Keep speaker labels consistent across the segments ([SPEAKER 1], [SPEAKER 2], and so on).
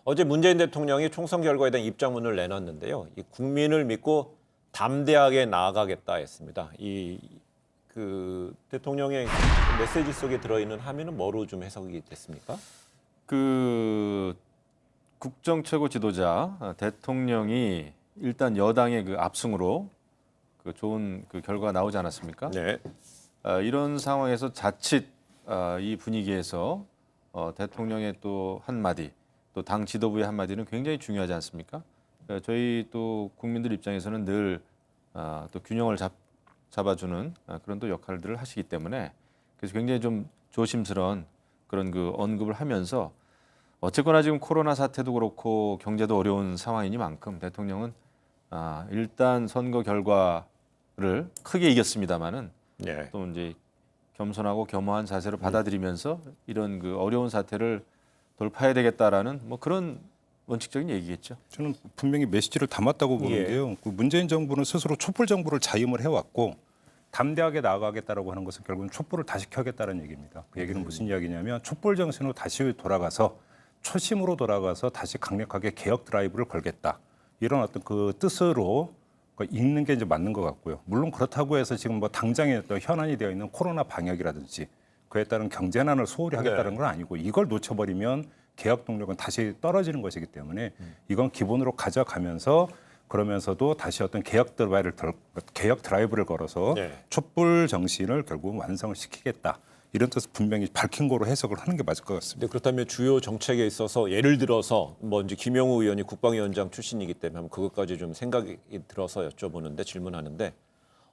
[SPEAKER 1] 어제 문재인 대통령이 총선 결과에 대한 입장문을 내놨는데요. 이 국민을 믿고 담대하게 나아가겠다 했습니다. 대통령의 메시지 속에 들어있는 함의는 뭐로 좀 해석이 됐습니까?
[SPEAKER 2] 그 국정 최고 지도자 대통령이 일단 여당의 그 압승으로 그 좋은 그 결과가 나오지 않았습니까?
[SPEAKER 1] 네.
[SPEAKER 2] 이런 상황에서 자칫 이 분위기에서 대통령의 또 한마디, 또 당 지도부의 한마디는 굉장히 중요하지 않습니까? 저희 또 국민들 입장에서는 늘 또 균형을 잡아주는 그런 또 역할들을 하시기 때문에 그래서 굉장히 좀 조심스러운 그런 그 언급을 하면서 어쨌거나 지금 코로나 사태도 그렇고 경제도 어려운 상황이니만큼 대통령은 일단 선거 결과를 크게 이겼습니다마는
[SPEAKER 1] 네.
[SPEAKER 2] 또 이제 겸손하고 겸허한 자세로 받아들이면서 이런 그 어려운 사태를 돌파해야 되겠다라는 뭐 그런 원칙적인 얘기겠죠.
[SPEAKER 3] 저는 분명히 메시지를 담았다고 보는데요. 그 문재인 정부는 스스로 촛불 정부를 자임을 해왔고 담대하게 나아가겠다라고 하는 것은 결국은 촛불을 다시 켜겠다는 얘기입니다. 그 얘기는 무슨 이야기냐면 촛불 정신으로 다시 돌아가서 초심으로 돌아가서 다시 강력하게 개혁 드라이브를 걸겠다. 이런 어떤 그 뜻으로 읽는 게 이제 맞는 것 같고요. 물론 그렇다고 해서 지금 뭐 당장에 또 현안이 되어 있는 코로나 방역이라든지 그에 따른 경제난을 소홀히 하겠다는 건 아니고 이걸 놓쳐버리면 개혁 동력은 다시 떨어지는 것이기 때문에 이건 기본으로 가져가면서 그러면서도 다시 어떤 개혁 드라이브를 걸어서
[SPEAKER 1] 네.
[SPEAKER 3] 촛불 정신을 결국 완성을 시키겠다. 이런 뜻을 분명히 밝힌 거로 해석을 하는 게 맞을 것 같습니다.
[SPEAKER 1] 근데 그렇다면 주요 정책에 있어서 예를 들어서 뭐 이제 김영우 의원이 국방위원장 출신이기 때문에 그것까지 좀 생각이 들어서 여쭤보는데 질문하는데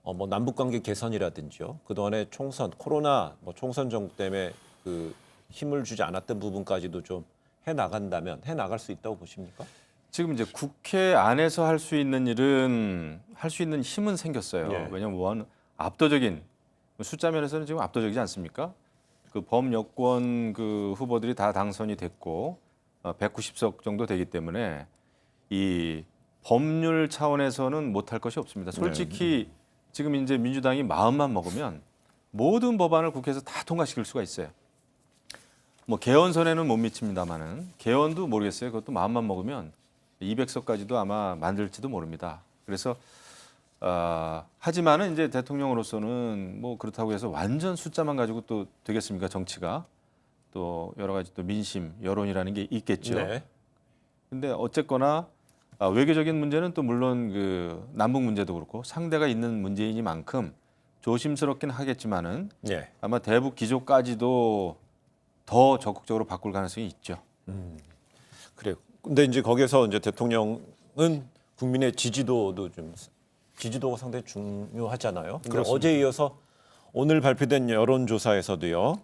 [SPEAKER 1] 뭐 남북 관계 개선이라든지요. 그동안에 총선 코로나 뭐 총선 정국 때문에 그 힘을 주지 않았던 부분까지도 좀 해 나간다면 해 나갈 수 있다고 보십니까?
[SPEAKER 2] 지금 이제 국회 안에서 할 수 있는 일은 할 수 있는 힘은 생겼어요.
[SPEAKER 1] 예.
[SPEAKER 2] 왜냐하면 압도적인 숫자 면에서는 지금 압도적이지 않습니까? 그 범여권 그 후보들이 다 당선이 됐고 190석 정도 되기 때문에 이 법률 차원에서는 못할 것이 없습니다. 솔직히 지금 이제 민주당이 마음만 먹으면 모든 법안을 국회에서 다 통과시킬 수가 있어요. 뭐 개헌선에는 못 미칩니다만은 개헌도 모르겠어요. 그것도 마음만 먹으면 200석까지도 아마 만들지도 모릅니다. 그래서 하지만은 이제 대통령으로서는 뭐 그렇다고 해서 완전 숫자만 가지고 또 되겠습니까? 정치가 또 여러 가지 또 민심, 여론이라는 게 있겠죠.
[SPEAKER 1] 네.
[SPEAKER 2] 근데 어쨌거나 외교적인 문제는 또 물론 그 남북 문제도 그렇고 상대가 있는 문제이니만큼 조심스럽긴 하겠지만은
[SPEAKER 1] 네.
[SPEAKER 2] 아마 대북 기조까지도 더 적극적으로 바꿀 가능성이 있죠.
[SPEAKER 1] 그래요. 근데 이제 거기서 이제 대통령은 국민의 지지도가 상당히 중요하잖아요. 근데
[SPEAKER 3] 그렇습니다.
[SPEAKER 1] 어제에 이어서 오늘 발표된 여론조사에서도요.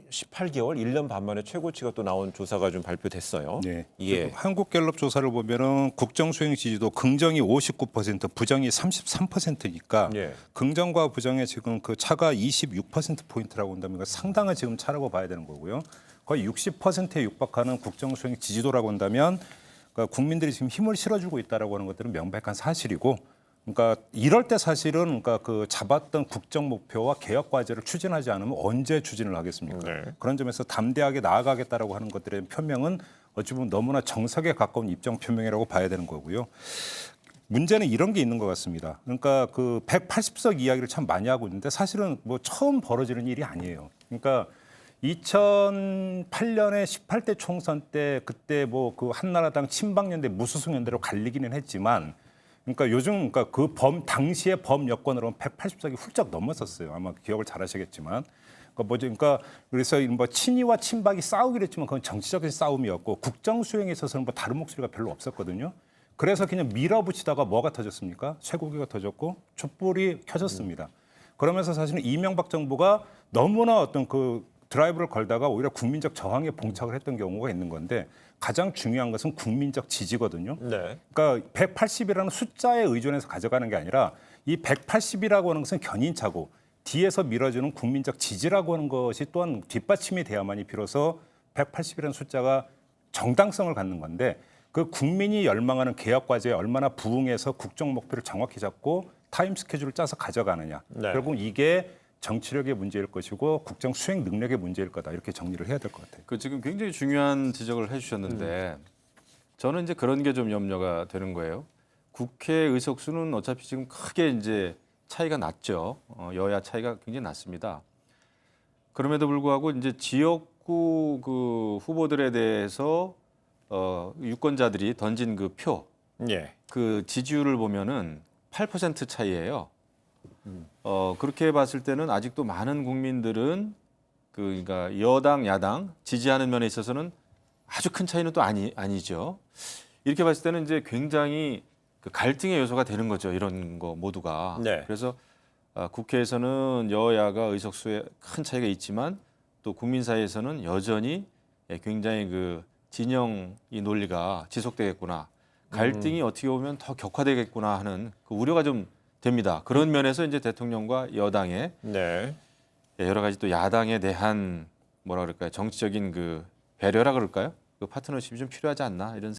[SPEAKER 1] 18개월, 1년 반 만에 최고치가 또 나온 조사가 좀 발표됐어요.
[SPEAKER 3] 네.
[SPEAKER 1] 예.
[SPEAKER 3] 한국갤럽 조사를 보면은 국정 수행 지지도 긍정이 59%, 부정이 33%니까
[SPEAKER 1] 예.
[SPEAKER 3] 긍정과 부정의 지금 그 차가 26% 포인트라고 한다면 이거 상당한 지금 차라고 봐야 되는 거고요. 거의 60%에 육박하는 국정 수행 지지도라고 한다면 그러니까 국민들이 지금 힘을 실어주고 있다라고 하는 것들은 명백한 사실이고. 그러니까 이럴 때 사실은 그러니까 그 잡았던 국정 목표와 개혁 과제를 추진하지 않으면 언제 추진을 하겠습니까?
[SPEAKER 1] 네.
[SPEAKER 3] 그런 점에서 담대하게 나아가겠다라고 하는 것들의 표명은 어찌 보면 너무나 정석에 가까운 입장 표명이라고 봐야 되는 거고요. 문제는 이런 게 있는 것 같습니다. 그러니까 그 180석 이야기를 참 많이 하고 있는데 사실은 뭐 처음 벌어지는 일이 아니에요. 그러니까 2008년에 18대 총선 때 그때 뭐 그 한나라당 친박연대 무소속연대로 갈리기는 했지만 그러니까 요즘 그러니까 그 당시의 범 여권으로는 180석이 훌쩍 넘었었어요. 아마 기억을 잘 하시겠지만. 그러니까 그래서 뭐 친이와 친박이 싸우기로 했지만 그건 정치적인 싸움이었고 국정 수행에 있어서는 뭐 다른 목소리가 별로 없었거든요. 그래서 그냥 밀어붙이다가 뭐가 터졌습니까? 쇠고기가 터졌고 촛불이 켜졌습니다. 그러면서 사실은 이명박 정부가 너무나 어떤 그 드라이브를 걸다가 오히려 국민적 저항에 봉착을 했던 경우가 있는 건데 가장 중요한 것은 국민적 지지거든요.
[SPEAKER 1] 네.
[SPEAKER 3] 그러니까 180이라는 숫자에 의존해서 가져가는 게 아니라 이 180이라고 하는 것은 견인차고 뒤에서 밀어주는 국민적 지지라고 하는 것이 또한 뒷받침이 돼야만이 비로소 180이라는 숫자가 정당성을 갖는 건데 그 국민이 열망하는 개혁 과제에 얼마나 부응해서 국정 목표를 정확히 잡고 타임 스케줄을 짜서 가져가느냐.
[SPEAKER 1] 네.
[SPEAKER 3] 결국 이게 정치력의 문제일 것이고 국정 수행 능력의 문제일 거다 이렇게 정리를 해야 될 것 같아요.
[SPEAKER 2] 그 지금 굉장히 중요한 지적을 해주셨는데 저는 이제 그런 게 좀 염려가 되는 거예요. 국회 의석수는 어차피 지금 크게 이제 차이가 났죠. 여야 차이가 굉장히 났습니다. 그럼에도 불구하고 이제 지역구 그 후보들에 대해서 유권자들이 던진 그 표,
[SPEAKER 1] 예.
[SPEAKER 2] 그 지지율을 보면은 8% 차이예요. 그렇게 봤을 때는 아직도 많은 국민들은 그러니까 여당, 야당 지지하는 면에 있어서는 아주 큰 차이는 또 아니죠. 이렇게 봤을 때는 이제 굉장히 그 갈등의 요소가 되는 거죠. 이런 거 모두가.
[SPEAKER 1] 네.
[SPEAKER 2] 그래서 국회에서는 여야가 의석수에 큰 차이가 있지만 또 국민 사이에서는 여전히 굉장히 그 진영 이 논리가 지속되겠구나. 갈등이 어떻게 보면 더 격화되겠구나 하는 그 우려가 좀 됩니다. 그런 면에서 이제 대통령과 여당의
[SPEAKER 1] 네.
[SPEAKER 2] 여러 가지 또 야당에 대한 뭐라 그럴까요? 정치적인 그 배려라 그럴까요? 그 파트너십이 좀 필요하지 않나 이런